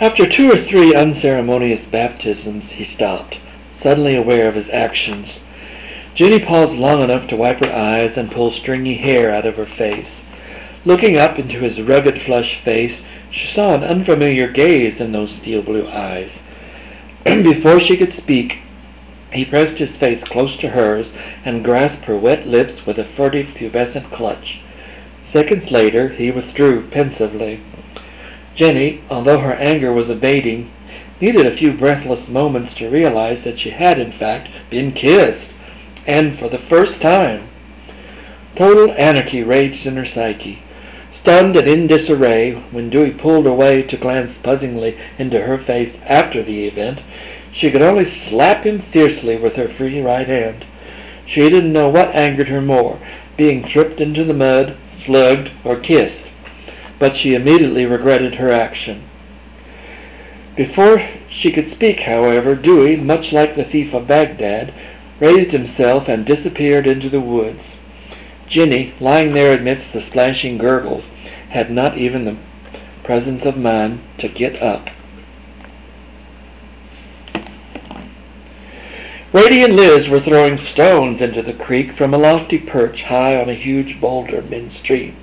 After 2 or 3 unceremonious baptisms, he stopped, suddenly aware of his actions. Jenny paused long enough to wipe her eyes and pull stringy hair out of her face. Looking up into his rugged, flushed face, she saw an unfamiliar gaze in those steel-blue eyes. Before she could speak, he pressed his face close to hers and grasped her wet lips with a furtive, pubescent clutch. Seconds later, he withdrew pensively. Jenny, although her anger was abating, needed a few breathless moments to realize that she had, in fact, been kissed, and for the first time. Total anarchy raged in her psyche. Stunned and in disarray, when Dewey pulled away to glance puzzlingly into her face after the event, she could only slap him fiercely with her free right hand. She didn't know what angered her more, being tripped into the mud, slugged, or kissed, but she immediately regretted her action. Before she could speak, however, Dewey, much like the thief of Baghdad, raised himself and disappeared into the woods. Jenny, lying there amidst the splashing gurgles, had not even the presence of mind to get up. Ratie and Liz were throwing stones into the creek from a lofty perch high on a huge boulder midstream.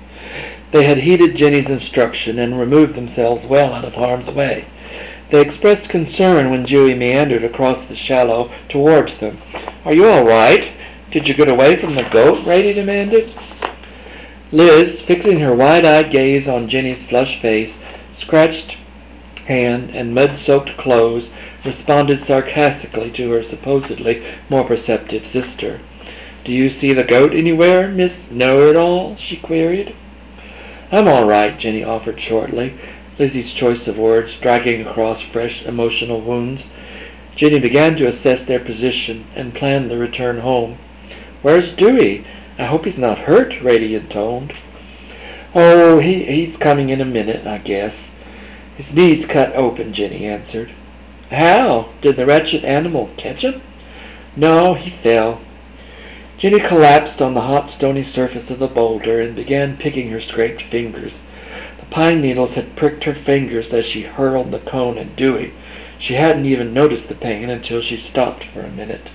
They had heeded Jenny's instruction and removed themselves well out of harm's way. They expressed concern when Dewey meandered across the shallow towards them. "Are you all right? Did you get away from the goat?" Ratie demanded. Liz, fixing her wide-eyed gaze on Jenny's flushed face, scratched hand, and mud-soaked clothes, responded sarcastically to her supposedly more perceptive sister. "Do you see the goat anywhere, Miss Know-it-all?" she queried. "I'm all right," Jenny offered shortly, Lizzie's choice of words dragging across fresh emotional wounds. Jenny began to assess their position and plan the return home. "Where's Dewey? I hope he's not hurt," Ratie intoned. "Oh, he's coming in a minute, I guess. His knee's cut open," Jenny answered. "How? Did the wretched animal catch him?" "No, he fell." Jenny collapsed on the hot, stony surface of the boulder and began picking her scraped fingers. The pine needles had pricked her fingers as she hurled the cone at Dewey. She hadn't even noticed the pain until she stopped for a minute.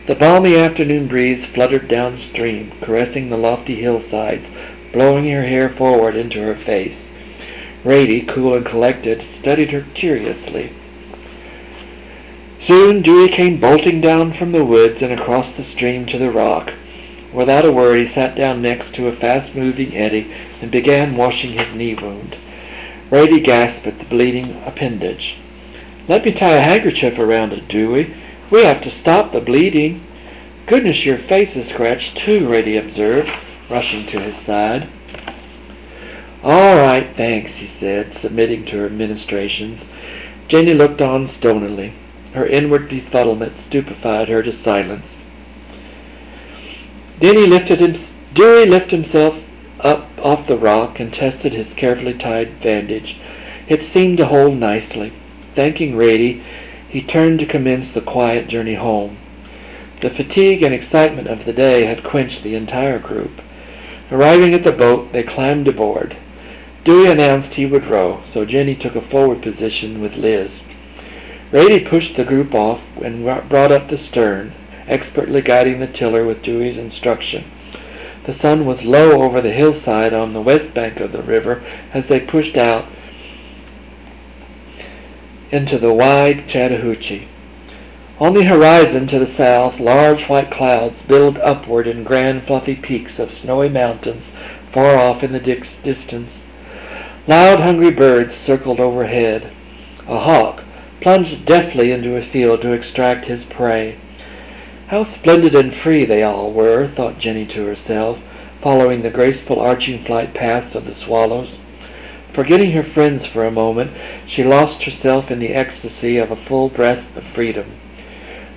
The balmy afternoon breeze fluttered downstream, caressing the lofty hillsides, blowing her hair forward into her face. Ratie, cool and collected, studied her curiously. Soon Dewey came bolting down from the woods and across the stream to the rock. Without a word, he sat down next to a fast-moving eddy and began washing his knee wound. Ratie gasped at the bleeding appendage. "Let me tie a handkerchief around it, Dewey. We have to stop the bleeding." "Goodness, your face is scratched too," Ratie observed, rushing to his side. "All right, thanks," he said, submitting to her ministrations. Jenny looked on stonily. Her inward befuddlement stupefied her to silence. Dewey lifted himself up off the rock and tested his carefully tied bandage. It seemed to hold nicely. Thanking Ratie, he turned to commence the quiet journey home. The fatigue and excitement of the day had quenched the entire group. Arriving at the boat, they climbed aboard. Dewey announced he would row, so Jenny took a forward position with Liz. Ratie pushed the group off and brought up the stern, expertly guiding the tiller with Dewey's instruction. The sun was low over the hillside on the west bank of the river as they pushed out into the wide Chattachoochee. On the horizon to the south, large white clouds billowed upward in grand fluffy peaks of snowy mountains far off in the distance. Loud, hungry birds circled overhead. A hawk plunged deftly into a field to extract his prey. How splendid and free they all were, thought Jenny to herself, following the graceful arching flight paths of the swallows. Forgetting her friends for a moment, she lost herself in the ecstasy of a full breath of freedom.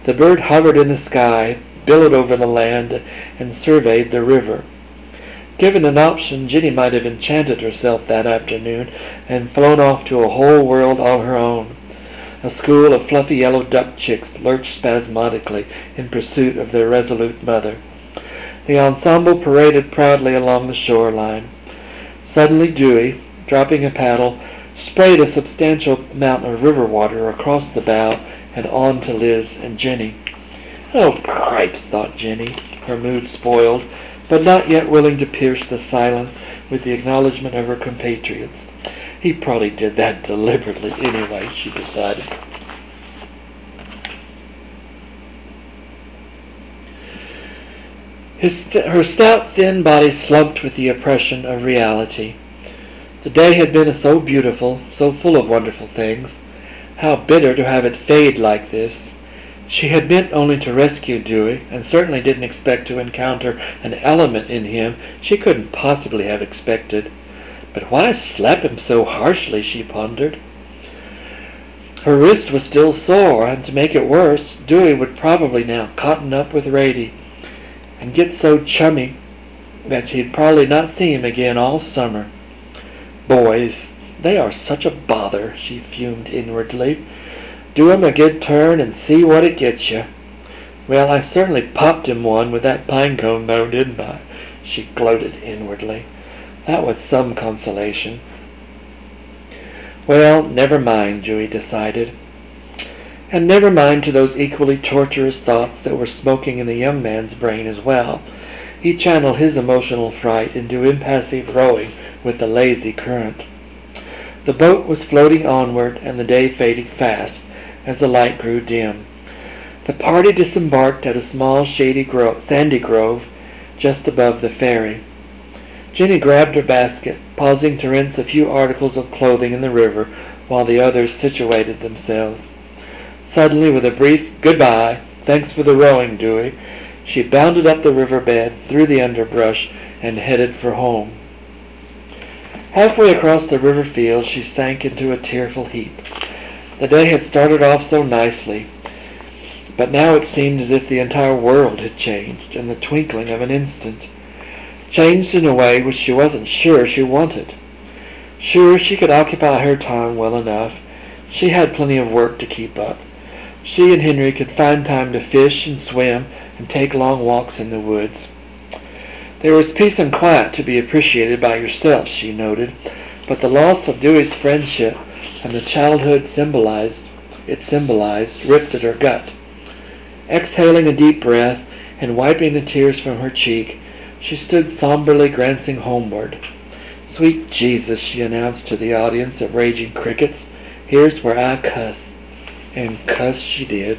The bird hovered in the sky, billowed over the land, and surveyed the river. Given an option, Jenny might have enchanted herself that afternoon and flown off to a whole world all her own. A school of fluffy yellow duck chicks lurched spasmodically in pursuit of their resolute mother. The ensemble paraded proudly along the shoreline. Suddenly Dewey, dropping a paddle, sprayed a substantial amount of river water across the bow and on to Liz and Jenny. "Oh, cripes," thought Jenny, her mood spoiled, but not yet willing to pierce the silence with the acknowledgment of her compatriots. "He probably did that deliberately anyway," she decided. Her stout, thin body slumped with the oppression of reality. The day had been so beautiful, so full of wonderful things. How bitter to have it fade like this. She had meant only to rescue Dewey, and certainly didn't expect to encounter an element in him she couldn't possibly have expected. But why slap him so harshly, she pondered. Her wrist was still sore, and to make it worse, Dewey would probably now cotton up with Ratie, and get so chummy that she'd probably not see him again all summer. Boys, they are such a bother, she fumed inwardly. Do 'em a good turn and see what it gets you. Well, I certainly popped him one with that pine cone, though, didn't I? She gloated inwardly. That was some consolation. Well, never mind, Dewey decided. And never mind to those equally torturous thoughts that were smoking in the young man's brain as well. He channeled his emotional fright into impassive rowing with the lazy current. The boat was floating onward, and the day faded fast as the light grew dim. The party disembarked at a small sandy grove just above the ferry. Jenny grabbed her basket, pausing to rinse a few articles of clothing in the river while the others situated themselves. Suddenly, with a brief "Goodbye, thanks for the rowing, Dewey," she bounded up the riverbed, through the underbrush, and headed for home. Halfway across the river field, she sank into a tearful heap. The day had started off so nicely, but now it seemed as if the entire world had changed in the twinkling of an instant. Changed in a way which she wasn't sure she wanted. Sure, she could occupy her time well enough. She had plenty of work to keep up. She and Henry could find time to fish and swim and take long walks in the woods. There was peace and quiet to be appreciated by yourself, she noted, but the loss of Dewey's friendship and the childhood it symbolized ripped at her gut. Exhaling a deep breath and wiping the tears from her cheek, she stood somberly glancing homeward. "Sweet Jesus," she announced to the audience of raging crickets, "here's where I cuss." And cuss she did.